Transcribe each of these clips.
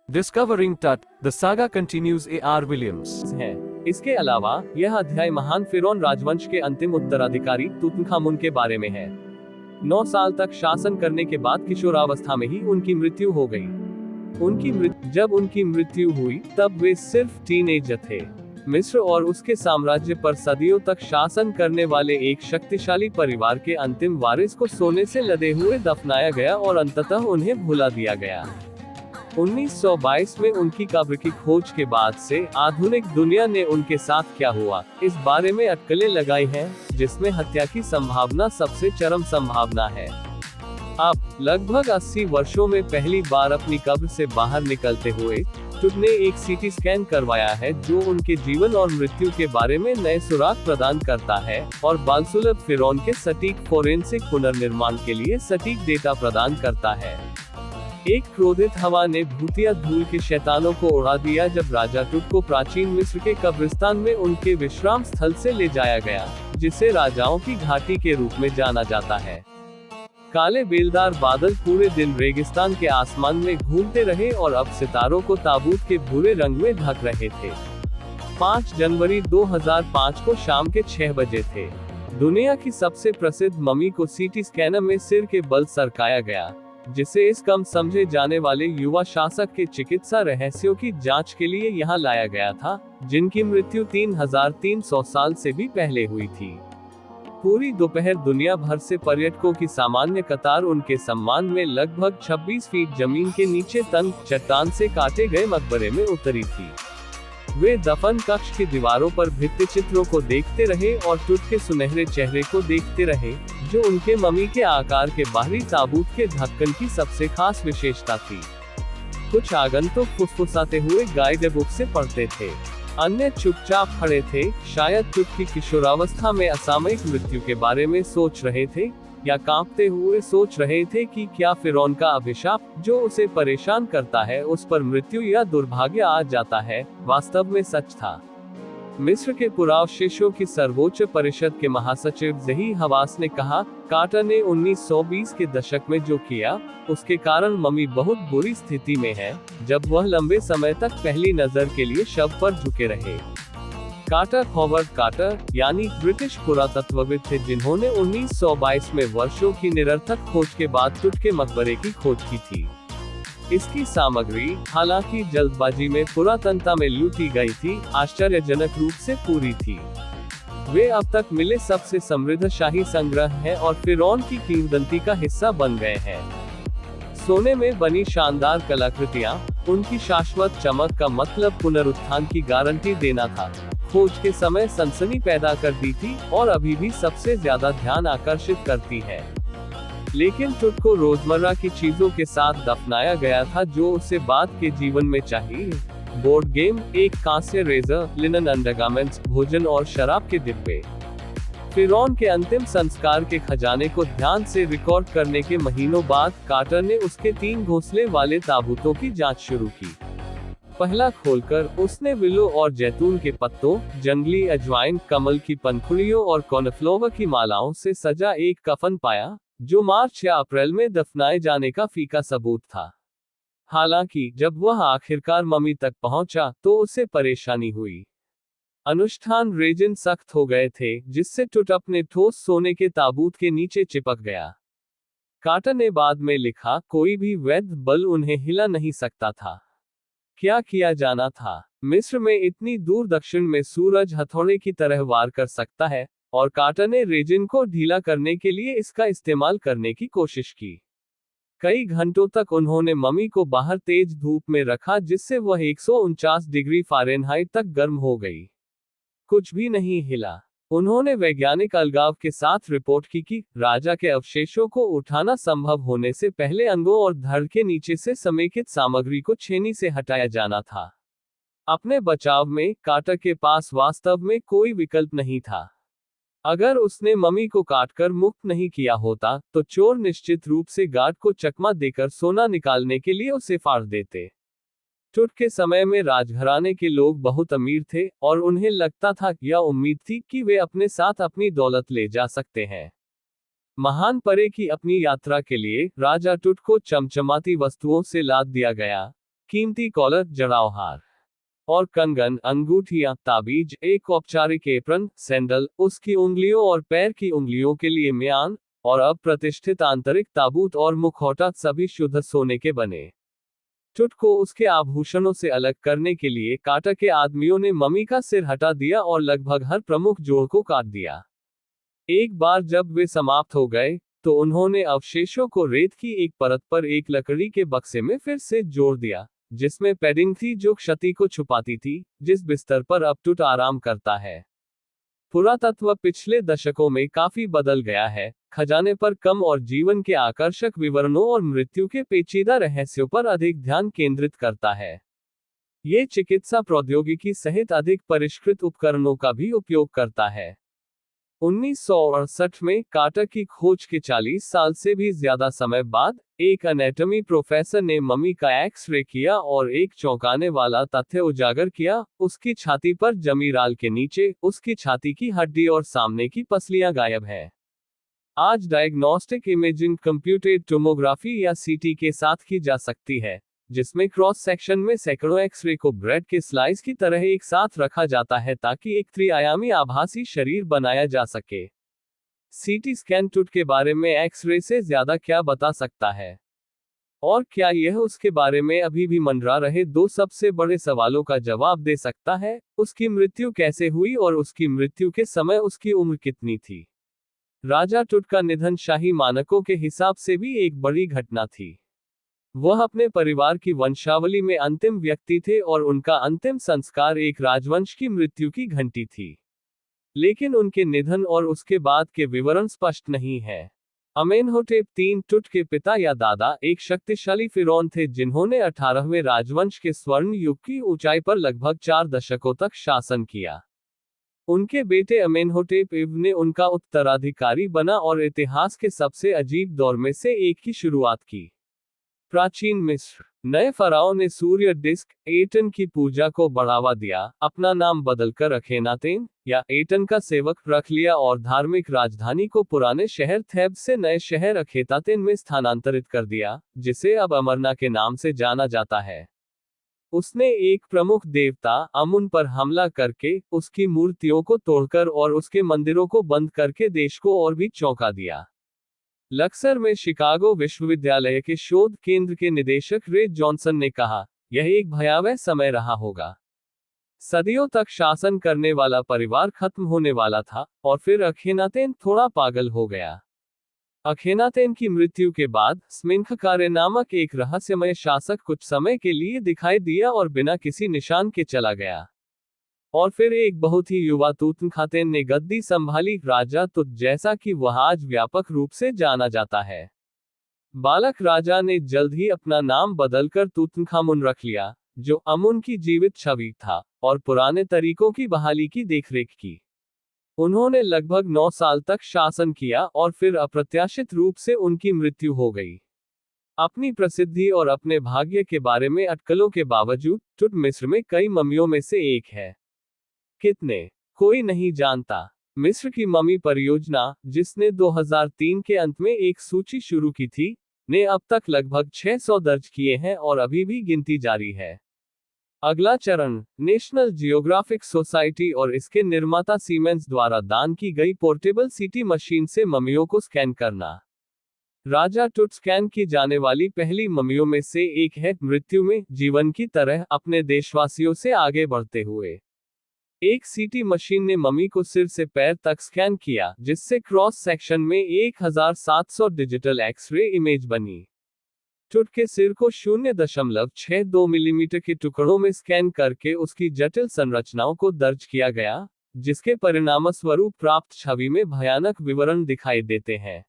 Discovering Tut, the saga continues. A.R. Williams है। इसके अलावा यह अध्याय महान फिरौन राजवंश के अंतिम उत्तराधिकारी तुतनखामुन के बारे में है। 9 साल तक शासन करने के बाद किशोरावस्था में ही उनकी मृत्यु हो गई। जब उनकी मृत्यु हुई तब वे सिर्फ टीनेजर थे। मिस्र और उसके साम्राज्य पर सदियों तक शासन करने वाले एक शक्तिशाली परिवार के अंतिम वारिस को सोने से लदे हुए दफनाया गया और अंततः उन्हें भुला दिया गया। 1922 में उनकी कब्र की खोज के बाद से आधुनिक दुनिया ने उनके साथ क्या हुआ, इस बारे में अटकलें लगाई हैं, जिसमें हत्या की संभावना सबसे चरम संभावना है। अब लगभग 80 वर्षों में पहली बार अपनी कब्र से बाहर निकलते हुए टुट ने एक सीटी स्कैन करवाया है, जो उनके जीवन और मृत्यु के बारे में नए सुराग प्रदान करता है और बालसुलभ फिरौन के सटीक फोरेंसिक पुनर्निर्माण के लिए सटीक डेटा प्रदान करता है। एक क्रोधित हवा ने भूतिया धूल के शैतानों को उड़ा दिया जब राजा टुट को प्राचीन मिस्र के कब्रिस्तान में उनके विश्राम स्थल से ले जाया गया, जिसे राजाओं की घाटी के रूप में जाना जाता है। काले बेलदार बादल पूरे दिन रेगिस्तान के आसमान में घूमते रहे और अब सितारों को ताबूत के भूरे रंग में ढक रहे थे। 5 जनवरी 2005 को शाम के 6 बजे थे। दुनिया की सबसे प्रसिद्ध मम्मी को सीटी स्कैनर में सिर के बल सरकाया गया, जिसे इस कम समझे जाने वाले युवा शासक के चिकित्सा रहस्यों की जांच के लिए यहां लाया गया था, जिनकी मृत्यु 3300 साल से भी पहले हुई थी। पूरी दोपहर दुनिया भर से पर्यटकों की सामान्य कतार उनके सम्मान में लगभग 26 फीट जमीन के नीचे तंग चट्टान से काटे गए मकबरे में उतरी थी। वे दफन कक्ष की दीवारों पर भित्ति चित्रों को देखते रहे और टुट के सुनहरे चेहरे को देखते रहे, जो उनके मम्मी के आकार के बाहरी ताबूत के ढक्कन की सबसे खास विशेषता थी। कुछ आगंतुक फुसफुसाते हुए गाइड बुक से पढ़ते थे, अन्य चुपचाप खड़े थे, शायद टुट की किशोरावस्था में असामयिक मृत्यु के बारे में सोच रहे थे, या कांपते हुए सोच रहे थे कि क्या फिरौन का अभिशाप, जो उसे परेशान करता है, उस पर मृत्यु या दुर्भाग्य आ जाता है, वास्तव में सच था। मिस्र के पुरावशेषों की सर्वोच्च परिषद के महासचिव ज़ही हवास ने कहा, कार्टर ने 1920 के दशक में जो किया, उसके कारण मम्मी बहुत बुरी स्थिति में है, जब वह लंबे समय तक पहली नजर के लिए शव पर झुके रहे। कार्टर हॉवर्ड कार्टर, यानी ब्रिटिश पुरातत्वविद थे, जिन्होंने 1922 में वर्षों की निरर्थक खोज के बाद टुट के मकबरे की खोज की थी। इसकी सामग्री, हालांकि जल्दबाजी में पुरातनता में लूटी गई थी, आश्चर्यजनक रूप से पूरी थी। वे अब तक मिले सबसे समृद्ध शाही संग्रह हैं और फिरौन की किंवदंती का हिस्सा बन गए हैं। सोने में बनी शानदार कलाकृतियां, उनकी शाश्वत चमक का मतलब पुनरुत्थान की गारंटी देना था। खोज के समय सनसनी पैदा कर दी थी और अभी भी सबसे ज्यादा ध्यान आकर्षित करती है। लेकिन टुट को रोजमर्रा की चीजों के साथ दफनाया गया था जो उसे बाद के जीवन में चाहिए। बोर्ड गेम, एक कांस्य रेजर, लिनन अंडरगारमेंट्स, भोजन और शराब के डिब्बे। फिरौन के अंतिम संस्कार के खजाने को ध्यान से रिकॉर्ड करने के महीनों बाद कार्टर ने उसके 3 घोंसले वाले ताबूतों की जांच शुरू की। पहला खोलकर उसने विलो और जैतून के पत्तों, जंगली अजवाइन, कमल की पंखुड़ियों और कॉर्नफ्लावर की मालाओं से सजा एक कफन पाया, जो मार्च या अप्रैल में दफनाए जाने का फीका सबूत था। हालांकि जब वह आखिरकार मम्मी तक पहुंचा तो उसे परेशानी हुई। अनुष्ठान रेजिन सख्त हो गए थे, जिससे टुट अपने ठोस सोने के ताबूत के नीचे चिपक गया। कार्टर ने बाद में लिखा, कोई भी वैध बल उन्हें हिला नहीं सकता था। क्या किया जाना था? मिस्र में इतनी दूर दक्षिण में सूरज हथौड़े की तरह वार कर सकता है, और कार्टर ने रेजिन को ढीला करने के लिए इसका इस्तेमाल करने की कोशिश की। कई घंटों तक उन्होंने मम्मी को बाहर तेज धूप में रखा, जिससे वह 149 डिग्री फ़ारेनहाइट तक गर्म हो गई। कुछ भी नहीं हिला। उन्होंने वैज्ञानिक अलगाव के साथ रिपोर्ट की कि राजा के अवशेषों को उठाना संभव होने से पहले अंगों और धड़ के नीचे से समेकित सामग्री को छेनी से हटाया जाना था। अपने बचाव में कार्टर के पास वास्तव में कोई विकल्प नहीं था। अगर उसने मम्मी को काटकर मुक्त नहीं किया होता, तो चोर निश्चित रूप से गार्ड को चकमा देकर सोना निकालने के लिए उसे फाड़ देते। टुट के समय में राजघराने के लोग बहुत अमीर थे और उन्हें लगता था या उम्मीद थी कि वे अपने साथ अपनी दौलत ले जा सकते हैं। महान परे की अपनी यात्रा के लिए राजा टुट को चमचमाती वस्तुओं से लाद दिया गया। कीमती कॉलर, जड़ाव हार और कंगन, अंगूठियां, ताबीज, एक औपचारिक एप्रन, सैंडल, उसकी उंगलियों और पैर की उंगलियों के लिए म्यान और अप्रतिष्ठित आंतरिक ताबूत और मुखौटा सभी शुद्ध सोने के बने। टुट को उसके आभूषणों से अलग करने के लिए काटा के आदमियों ने मम्मी का सिर हटा दिया और लगभग हर प्रमुख जोड़ को काट दिया। एक बार जब वे समाप्त हो गए, तो उन्होंने अवशेषों को रेत की एक परत पर एक लकड़ी के बक्से में फिर से जोड़ दिया, जिसमें पैडिंग थी जो क्षति को छुपाती थी, जिस बिस्तर पर अब टुट आराम करता है। पुरातत्व पिछले दशकों में काफी बदल गया है, खजाने पर कम और जीवन के आकर्षक विवरणों और मृत्यु के पेचीदा रहस्यों पर अधिक ध्यान केंद्रित करता है। ये चिकित्सा प्रौद्योगिकी सहित अधिक परिष्कृत उपकरणों का भी उपयोग करता है। 1968 में कार्टर की खोज के 40 साल से भी ज्यादा समय बाद, एक एनाटॉमी प्रोफेसर ने मम्मी का एक्स-रे किया और एक चौंकाने वाला तथ्य उजागर किया, उसकी छाती पर जमी राल के नीचे, उसकी छाती की हड्डी और सामने की पसलियां गायब है। आज डायग्नोस्टिक इमेजिंग कंप्यूटेड टोमोग्राफी या सीटी के साथ की जा सकती है, जिसमें क्रॉस सेक्शन में सैकड़ों एक्स-रे को ब्रेड के स्लाइस की तरह एक साथ रखा जाता है ताकि एक त्रिआयामी आभासी शरीर बनाया जा सके। सीटी स्कैन टुट के बारे में एक्स-रे से ज्यादा क्या बता सकता है? और क्या यह उसके बारे में अभी भी मंडरा रहे दो सबसे बड़े सवालों का जवाब दे सकता है? उसकी मृत्यु कैसे हुई और उसकी मृत्यु के समय उसकी उम्र कितनी थी? राजा टुट का निधन शाही मानकों के हिसाब से भी एक बड़ी घटना थी। वह अपने परिवार की वंशावली में अंतिम व्यक्ति थे और उनका अंतिम संस्कार एक राजवंश की मृत्यु की घंटी थी। लेकिन उनके निधन और उसके बाद के विवरण स्पष्ट नहीं है। अमेनहोटेप III टुट के पिता या दादा एक शक्तिशाली फिरौन थे जिन्होंने 18वें राजवंश के स्वर्ण युग की ऊंचाई पर लगभग 4 दशकों तक शासन किया। उनके बेटे अमेनहोटेप IV ने उनका उत्तराधिकारी बना और इतिहास के सबसे अजीब दौर में से एक की शुरुआत की। प्राचीन मिस्र। नए फराओं ने सूर्य डिस्क एटन की पूजा को बढ़ावा दिया, अपना नाम बदलकर अखेनातेन या एटन का सेवक रख लिया और धार्मिक राजधानी को पुराने शहर थेब्स से नए शहर अखेतातेन में स्थानांतरित कर दिया, जिसे अब अमरना के नाम से जाना जाता है। उसने एक प्रमुख देवता अमुन पर हमला करके, उसकी मूर्तियों को तोड़कर और उसके मंदिरों को बंद करके देश को और भी चौंका दिया। लक्सर में शिकागो विश्वविद्यालय के शोध केंद्र के निदेशक रे जॉनसन ने कहा, यह एक भयावह समय रहा होगा। सदियों तक शासन करने वाला परिवार खत्म होने वाला था, और फिर अखेनातेन थोड़ा पागल हो गया। अखेनातेन की मृत्यु के बाद, स्मिंखकारे नामक एक रहस्यमय शासक कुछ समय के लिए दिखाई दिया और बिना किसी निशान के चला गया। और फिर एक बहुत ही युवा तूतनखातेन ने गद्दी संभाली, राजा तुत जैसा कि वह आज व्यापक रूप से जाना जाता है। बालक राजा ने जल्द ही अपना नाम बदलकर तूतनखामुन रख लिया, जो अमुन की जीवित छवि था, और पुराने तरीकों की बहाली की देखरेख की। उन्होंने लगभग 9 साल तक शासन किया और फिर अप्रत्याशित रूप से उनकी मृत्यु हो गई। अपनी प्रसिद्धि और अपने भाग्य के बारे में अटकलों के बावजूद, टुट मिस्र में कई मम्मियों में से एक है। कितने? कोई नहीं जानता। मिस्र की मम्मी परियोजना, जिसने 2003 के अंत में एक सूची शुरू की थी, ने अब तक लगभग 600 दर्ज किए हैं और अभी भी गिनती जारी है। अगला चरण, नेशनल जियोग्राफिक सोसाइटी और इसके निर्माता सीमेंस द्वारा दान की गई पोर्टेबल सीटी मशीन से मम्मियों को स्कैन करना। राजा टुट स्कैन की जाने वाली पहली मम्मियों में से एक है, मृत्यु में, जीवन की तरह, अपने देशवासियों से आगे बढ़ते हुए। एक सीटी मशीन ने मम्मी को सिर से पैर तक स्कैन किया, जिससे क्रॉस सेक्शन में 1700 डिजिटल एक्स-रे इमेज बनी। टुट के सिर को 0.62 मिलीमीटर के टुकड़ों में स्कैन करके उसकी जटिल संरचनाओं को दर्ज किया गया, जिसके परिणामस्वरूप प्राप्त छवि में भयानक विवरण दिखाई देते हैं।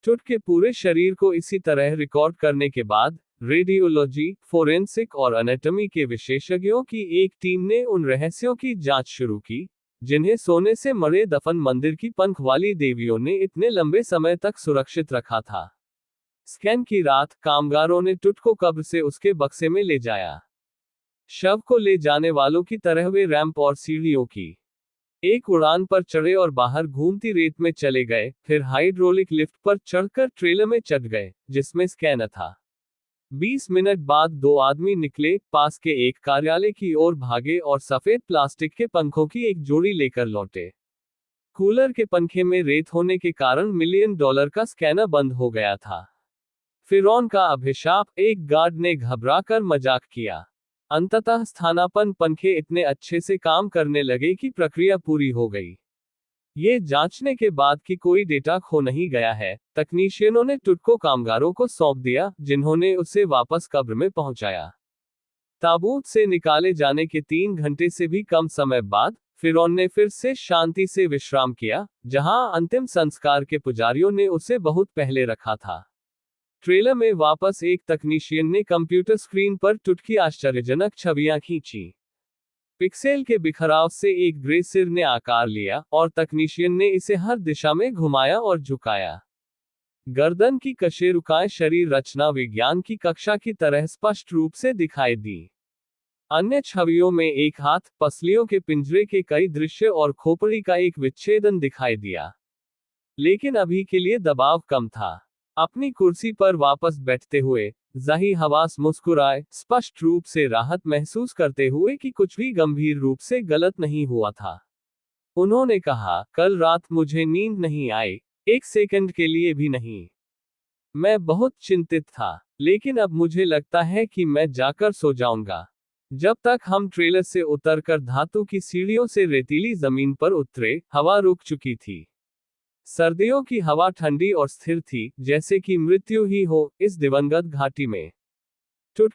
टुट के पूरे शरीर को इसी तरह रिकॉर्ड करने के बाद, रेडियोलॉजी, फोरेंसिक और एनाटॉमी के विशेषज्ञों की एक टीम ने उन रहस्यों की जांच शुरू की, जिन्हें सोने से मढ़े दफन मंदिर की पंख वाली देवियों ने इतने लंबे समय तक सुरक्षित रखा था। स्कैन की रात, कामगारों ने टुट को कब्र से उसके बक्से में ले जाया। शव को ले जाने वालों की तरह वे रैंप और सीढ़ियों की एक उड़ान पर चढ़े और बाहर घूमती रेत में चले गए, फिर हाइड्रोलिक लिफ्ट पर चढ़कर ट्रेलर में चढ़ गए, जिसमें स्कैनर था। 20 मिनट बाद 2 आदमी निकले, पास के एक कार्यालय की ओर भागे और सफेद प्लास्टिक के पंखों की एक जोड़ी लेकर लौटे। कूलर के पंखे में रेत होने के कारण $1 मिलियन का स्कैनर बंद हो गया था। फिरौन का अभिशाप, एक गार्ड ने घबराकर मजाक किया। अंततः स्थानापन्न पंखे इतने अच्छे से काम करने लगे कि प्रक्रिया पूरी हो गई। ये जांचने के बाद कि कोई डेटा खो नहीं गया है, तकनीशियनों ने टुट को कामगारों को सौंप दिया, जिन्होंने उसे वापस कब्र में पहुंचाया। ताबूत से निकाले जाने के 3 घंटे से भी कम समय बाद फिरौन ने फिर से शांति से विश्राम किया, जहां अंतिम संस्कार के पुजारियों ने उसे बहुत पहले रखा था। ट्रेलर में वापस एक तकनीशियन ने कंप्यूटर स्क्रीन पर टुट की आश्चर्यजनक छवियां खींची। पिक्सेल के बिखराव से एक ग्रे सिर ने आकार लिया, और तकनीशियन ने इसे हर दिशा में घुमाया और झुकाया। गर्दन की कशेरुकाएं शरीर रचना विज्ञान की कक्षा की तरह स्पष्ट रूप से दिखाई दी। अन्य छवियों में एक हाथ, पसलियों के पिंजरे के कई दृश्य और खोपड़ी का एक विच्छेदन दिखाई दिया। लेकिन अभी के लिए दबाव कम था। अपनी कुर्सी पर वापस बैठते हुए ज़ाही हवास मुस्कुराए, स्पष्ट रूप से राहत महसूस करते हुए कि कुछ भी गंभीर रूप से गलत नहीं हुआ था। उन्होंने कहा, कल रात मुझे नींद नहीं आई, 1 सेकंड के लिए भी नहीं। मैं बहुत चिंतित था, लेकिन अब मुझे लगता है कि मैं जाकर सो जाऊंगा। जब तक हम ट्रेलर से उतरकर धातु की सीढ़ियों से रेतीली जमीन पर उतरे, हवा रुक चुकी थी। सर्दियों की हवा ठंडी और स्थिर थी, जैसे कि मृत्यु ही हो इस दिवंगत घाटी में। टुट